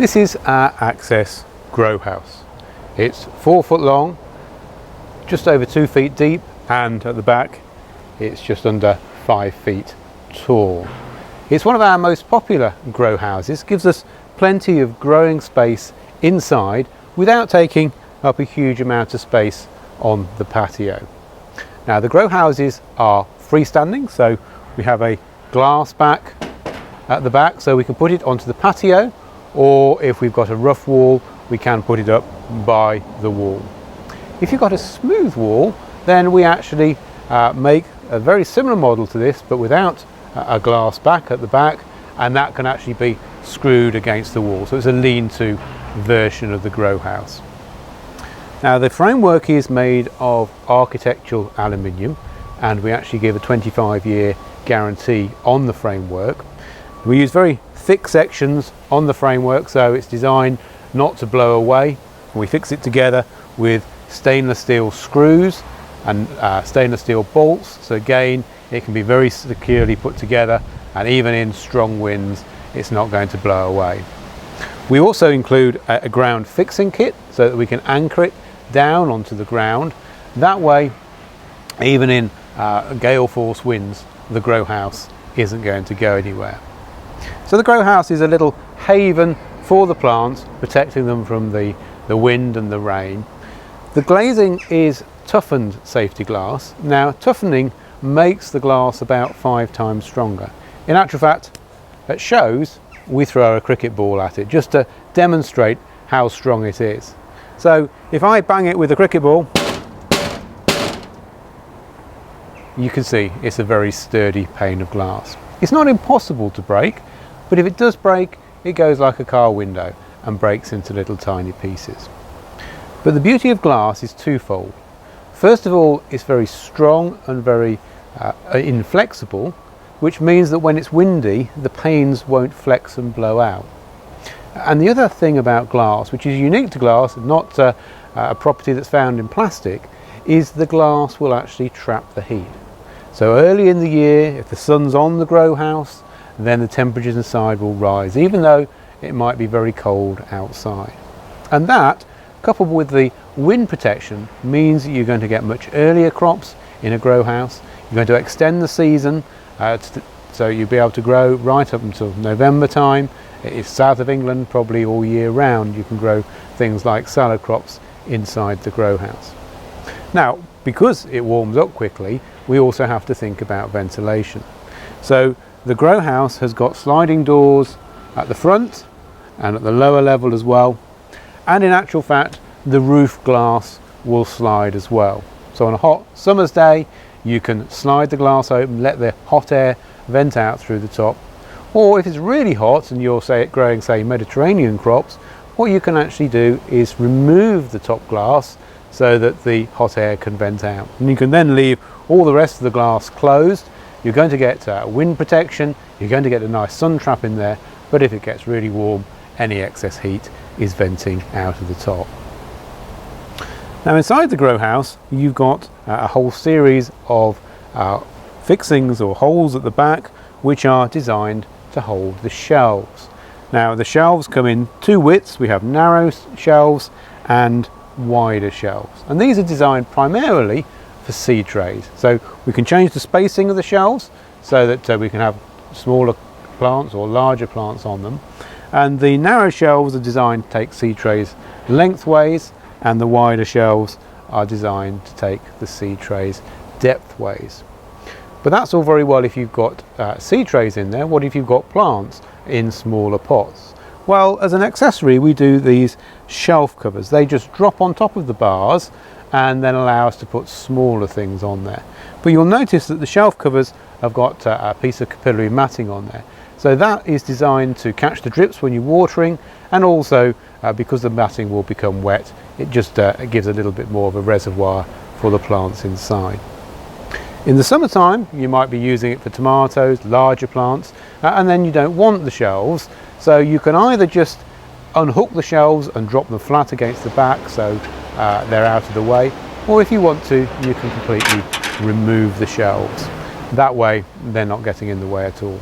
This is our Access Growhouse. It's 4 foot long, just over 2 feet deep, and at the back it's just under 5 feet tall. It's one of our most popular grow houses. Gives us plenty of growing space inside without taking up a huge amount of space on the patio. Now the grow houses are freestanding, so we have a glass back at the back so we can put it onto the patio, or if we've got a rough wall we can put it up by the wall. If you've got a smooth wall, then we actually make a very similar model to this but without a glass back at the back, and that can actually be screwed against the wall, so it's a lean-to version of the grow house. Now the framework is made of architectural aluminium, and we actually give a 25-year guarantee on the framework. We use very thick sections on the framework, so it's designed not to blow away. We fix it together with stainless steel screws and stainless steel bolts, so again it can be very securely put together, and even in strong winds it's not going to blow away. We also include a ground fixing kit so that we can anchor it down onto the ground. That way, even in gale force winds, the grow house isn't going to go anywhere. So the grow house is a little haven for the plants, protecting them from the wind and the rain. The glazing is toughened safety glass. Now toughening makes the glass about 5 times stronger. In actual fact, at shows we throw a cricket ball at it just to demonstrate how strong it is. So if I bang it with a cricket ball, you can see it's a very sturdy pane of glass. It's not impossible to break, but if it does break, it goes like a car window and breaks into little tiny pieces. But the beauty of glass is twofold. First of all, it's very strong and very inflexible, which means that when it's windy, the panes won't flex and blow out. And the other thing about glass, which is unique to glass, not a property that's found in plastic, is the glass will actually trap the heat. So early in the year, if the sun's on the grow house, then the temperatures inside will rise, even though it might be very cold outside. And that, coupled with the wind protection, means that you're going to get much earlier crops in a grow house. You're going to extend the season, so you'll be able to grow right up until November time. It's south of England, probably all year round. You can grow things like salad crops inside the grow house. Now, because it warms up quickly, we also have to think about ventilation. So the grow house has got sliding doors at the front and at the lower level as well, and in actual fact the roof glass will slide as well. So on a hot summer's day you can slide the glass open, let the hot air vent out through the top, or if it's really hot and you're growing say Mediterranean crops, what you can actually do is remove the top glass so that the hot air can vent out, and you can then leave all the rest of the glass closed. You're going to get wind protection, you're going to get a nice sun trap in there, but if it gets really warm, any excess heat is venting out of the top. Now inside the grow house you've got a whole series of fixings or holes at the back which are designed to hold the shelves. Now the shelves come in 2 widths. We have narrow shelves and wider shelves, and these are designed primarily for seed trays. So we can change the spacing of the shelves so that we can have smaller plants or larger plants on them, and the narrow shelves are designed to take seed trays lengthways, and the wider shelves are designed to take the seed trays depthways. But that's all very well if you've got seed trays in there. What if you've got plants in smaller pots? Well, as an accessory we do these shelf covers. They just drop on top of the bars and then allow us to put smaller things on there. But you'll notice that the shelf covers have got a piece of capillary matting on there. So that is designed to catch the drips when you're watering, and also because the matting will become wet, it just gives a little bit more of a reservoir for the plants inside. In the summertime you might be using it for tomatoes, larger plants, and then you don't want the shelves, so you can either just unhook the shelves and drop them flat against the back so they're out of the way, or if you want to, you can completely remove the shelves. That way they're not getting in the way at all,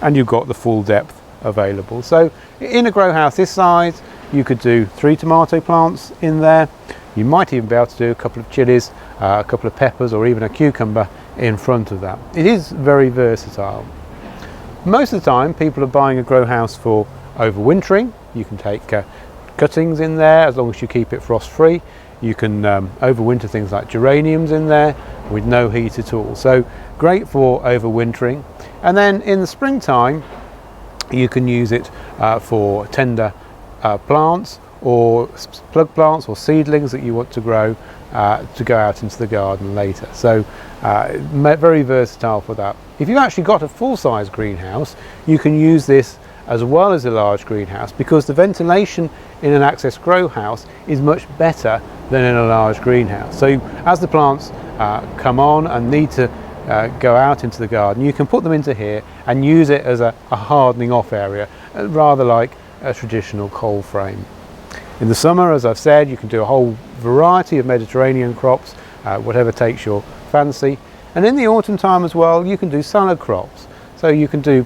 and you've got the full depth available. So in a grow house this size, you could do 3 tomato plants in there. You might even be able to do a couple of chilies, a couple of peppers, or even a cucumber in front of that. It is very versatile. Most of the time people are buying a grow house for overwintering. You can take cuttings in there as long as you keep it frost free. You can overwinter things like geraniums in there with no heat at all. So great for overwintering. And then in the springtime you can use it for tender plants, or plug plants or seedlings that you want to grow to go out into the garden later. So very versatile for that. If you've actually got a full-size greenhouse, you can use this as well as a large greenhouse, because the ventilation in an Access grow house is much better than in a large greenhouse. So as the plants come on and need to go out into the garden, you can put them into here and use it as a hardening off area, rather like a traditional cold frame. In the summer, as I've said, you can do a whole variety of Mediterranean crops, whatever takes your fancy. And in the autumn time as well, you can do salad crops. So you can do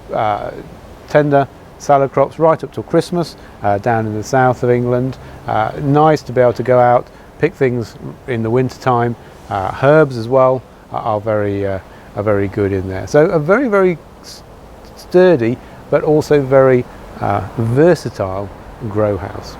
tender salad crops right up till Christmas down in the south of England. Nice to be able to go out, pick things in the winter time. Herbs as well are very good in there. So a very, very sturdy but also very versatile grow house.